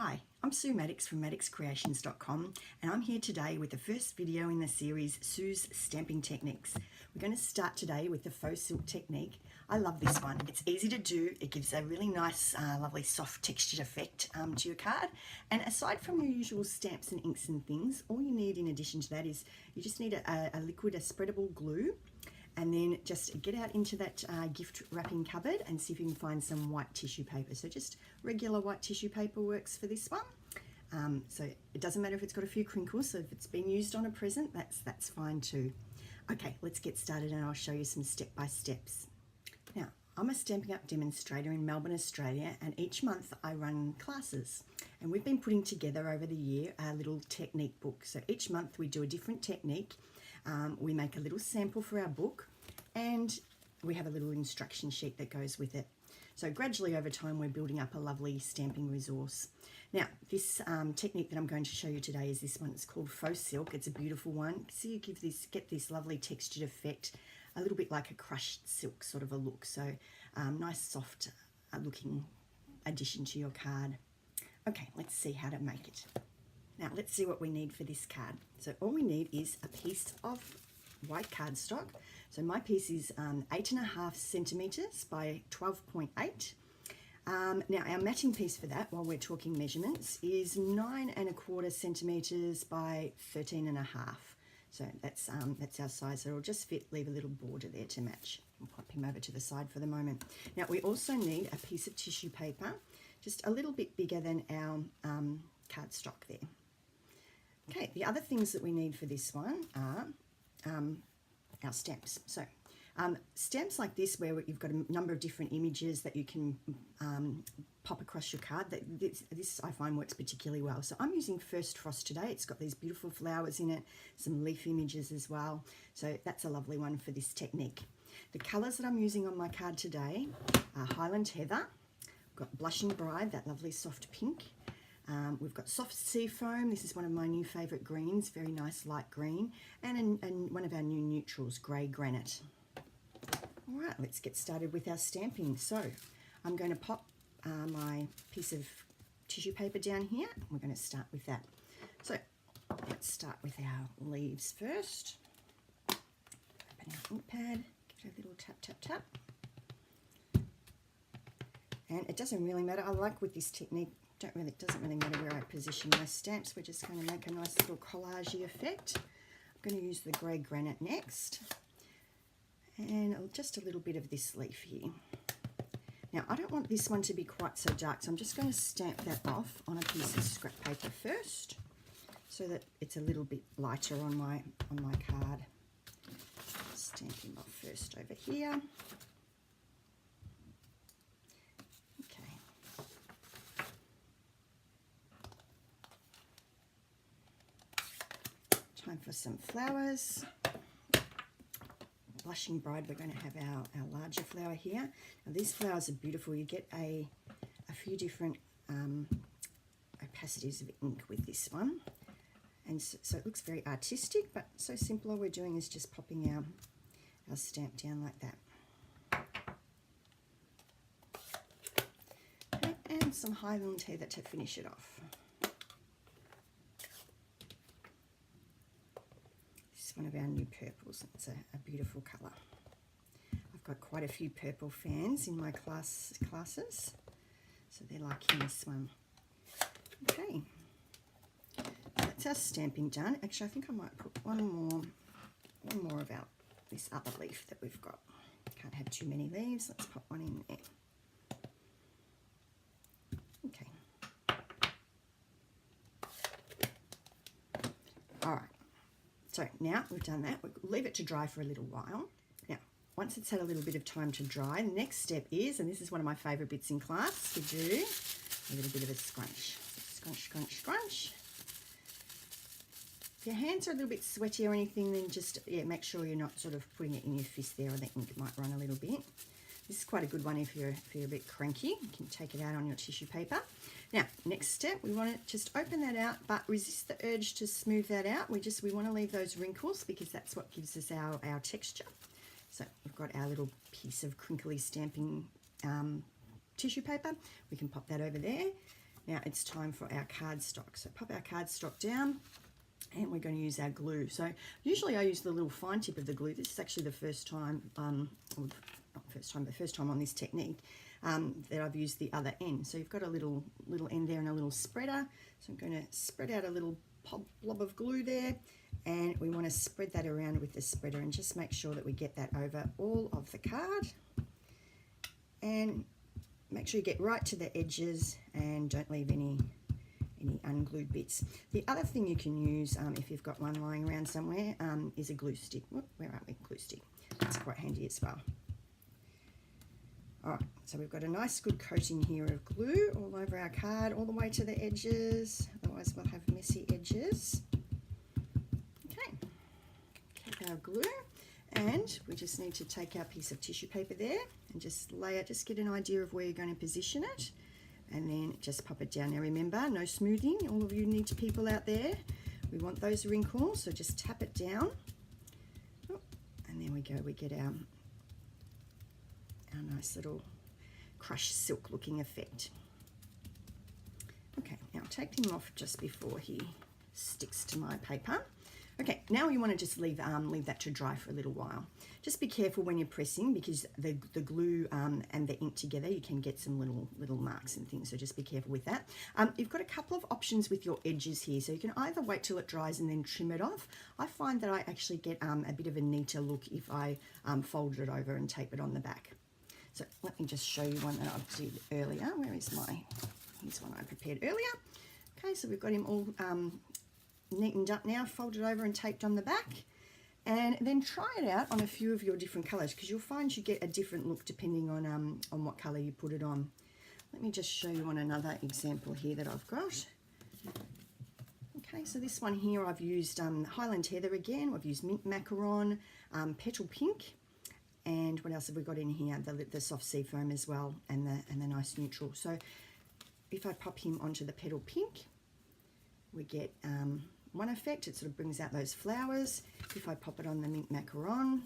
Hi, I'm Sue Maddox from maddoxcreations.com and I'm here today with the first video in the series Sue's Stamping Techniques. We're going to start today with the Faux Silk Technique. I love this one. It's easy to do. It gives a really nice, lovely soft textured effect to your card. And aside from your usual stamps and inks and things, all you need in addition to that is you just need a liquid, a spreadable glue. And then just get out into that gift wrapping cupboard and see if you can find some white tissue paper. So just regular white tissue paper works for this one. So it doesn't matter if it's got a few crinkles, so if it's been used on a present, that's fine too. Okay, let's get started and I'll show you some step-by-steps. Now, I'm a Stampin' Up demonstrator in Melbourne, Australia, and each month I run classes. And we've been putting together over the year a little technique book. So each month we do a different technique. We make a little sample for our book and we have a little instruction sheet that goes with it. So gradually over time we're building up a lovely stamping resource. Now this technique that I'm going to show you today is this one. It's called Faux Silk. It's a beautiful one. So you get this lovely textured effect, a little bit like a crushed silk sort of a look. So nice soft looking addition to your card. Okay, let's see how to make it. Now let's see what we need for this card. So all we need is a piece of white cardstock. So my piece is 8.5 centimeters by 12.8. Now our matching piece for that, while we're talking measurements, is 9.25 centimeters by 13.5. So that's our size. So it'll just fit. Leave a little border there to match. I'll pop him over to the side for the moment. Now we also need a piece of tissue paper, just a little bit bigger than our cardstock there. Okay, the other things that we need for this one are our stamps. So stamps like this, where you've got a number of different images that you can pop across your card, this I find works particularly well. So I'm using First Frost today. It's got these beautiful flowers in it, some leaf images as well. So that's a lovely one for this technique. The colours that I'm using on my card today are Highland Heather, I've got Blushing Bride, that lovely soft pink. We've got Soft Sea Foam. This is one of my new favourite greens, very nice light green, and one of our new neutrals, Grey Granite. All right, let's get started with our stamping. So I'm going to pop my piece of tissue paper down here. We're going to start with that. So let's start with our leaves first. Open our ink pad, give it a little tap, tap, tap. And it doesn't really matter. I like with this technique, it doesn't really matter where I position my stamps. We're just going to make a nice little collagey effect. I'm going to use the Grey Granite next, and just a little bit of this leaf here. Now I don't want this one to be quite so dark, so I'm just going to stamp that off on a piece of scrap paper first, so that it's a little bit lighter on my card. Stamp him off first over here. Time for some flowers. Blushing Bride, we're going to have our larger flower here. Now these flowers are beautiful. You get a few different opacities of ink with this one. And so it looks very artistic, but so simple. All we're doing is just popping our stamp down like that. Okay, and some Highland Heather to finish it off. One of our new purples. It's a beautiful colour. I've got quite a few purple fans in my classes, so they're liking this one. Okay, that's our stamping done. Actually, I think I might put one more of this other leaf that we've got. Can't have too many leaves. Let's pop one in there. Okay. All right. So now we've done that, we'll leave it to dry for a little while. Now, once it's had a little bit of time to dry, the next step is, and this is one of my favourite bits in class to do, a little bit of a scrunch. So scrunch, scrunch, scrunch. If your hands are a little bit sweaty or anything, then just make sure you're not sort of putting it in your fist there, or the ink might run a little bit. This is quite a good one if you're a bit cranky. You can take it out on your tissue paper. Now, next step, we want to just open that out, but resist the urge to smooth that out. We want to leave those wrinkles because that's what gives us our texture. So we've got our little piece of crinkly stamping tissue paper. We can pop that over there. Now it's time for our cardstock. So pop our cardstock down, and we're going to use our glue. So usually I use the little fine tip of the glue. This is actually the first time, the first time on this technique that I've used the other end. So you've got a little end there and a little spreader. So I'm going to spread out a little blob of glue there, and we want to spread that around with the spreader and just make sure that we get that over all of the card. And make sure you get right to the edges and don't leave any unglued bits. The other thing you can use, if you've got one lying around somewhere, is a glue stick. Where are we? Glue stick. That's quite handy as well. Alright, so we've got a nice good coating here of glue all over our card, all the way to the edges, otherwise we'll have messy edges. Okay, keep our glue, and we just need to take our piece of tissue paper there and just lay it, just get an idea of where you're going to position it, and then just pop it down. Now remember, no smoothing, all of you neat people out there, we want those wrinkles, so just tap it down. Oh, and there we go, we get our nice little crushed silk looking effect. Okay, now I'll take him off just before he sticks to my paper. Okay, now you want to just leave that to dry for a little while. Just be careful when you're pressing, because the glue and the ink together, you can get some little marks and things, so just be careful with that. You've got a couple of options with your edges here, so you can either wait till it dries and then trim it off. I find that I actually get a bit of a neater look if I fold it over and tape it on the back. So let me just show you one that I did earlier. Where is here's one I prepared earlier. Okay, so we've got him all neatened up now, folded over and taped on the back. And then try it out on a few of your different colours, because you'll find you get a different look depending on what colour you put it on. Let me just show you on another example here that I've got. Okay, so this one here I've used Highland Heather again. I've used Mint Macaron, Petal Pink. And what else have we got in here? The soft sea foam as well, and the nice neutral. So if I pop him onto the petal pink, we get one effect. It sort of brings out those flowers. If I pop it on the mint macaron,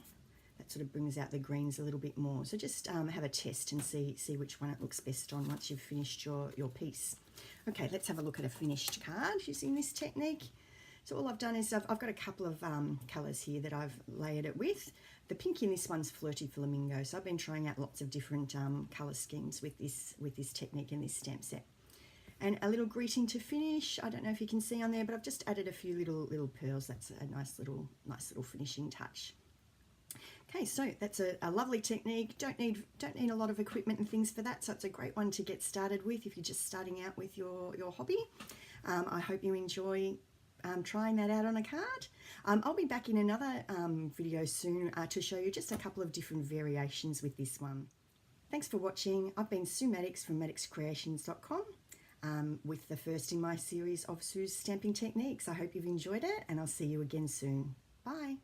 that sort of brings out the greens a little bit more. So just have a test and see which one it looks best on once you've finished your piece. Okay, let's have a look at a finished card using this technique. So all I've done is I've got a couple of colours here that I've layered it with. The pink in this one's Flirty Flamingo, so I've been trying out lots of different colour schemes with this technique and this stamp set. And a little greeting to finish. I don't know if you can see on there, but I've just added a few little pearls. That's a nice little finishing touch. Okay, so that's a lovely technique. Don't need a lot of equipment and things for that, so it's a great one to get started with if you're just starting out with your hobby. I hope you enjoy trying that out on a card. I'll be back in another video soon to show you just a couple of different variations with this one. Thanks for watching. I've been Sue Maddox from maddoxcreations.com with the first in my series of Sue's stamping techniques. I hope you've enjoyed it, and I'll see you again soon. Bye.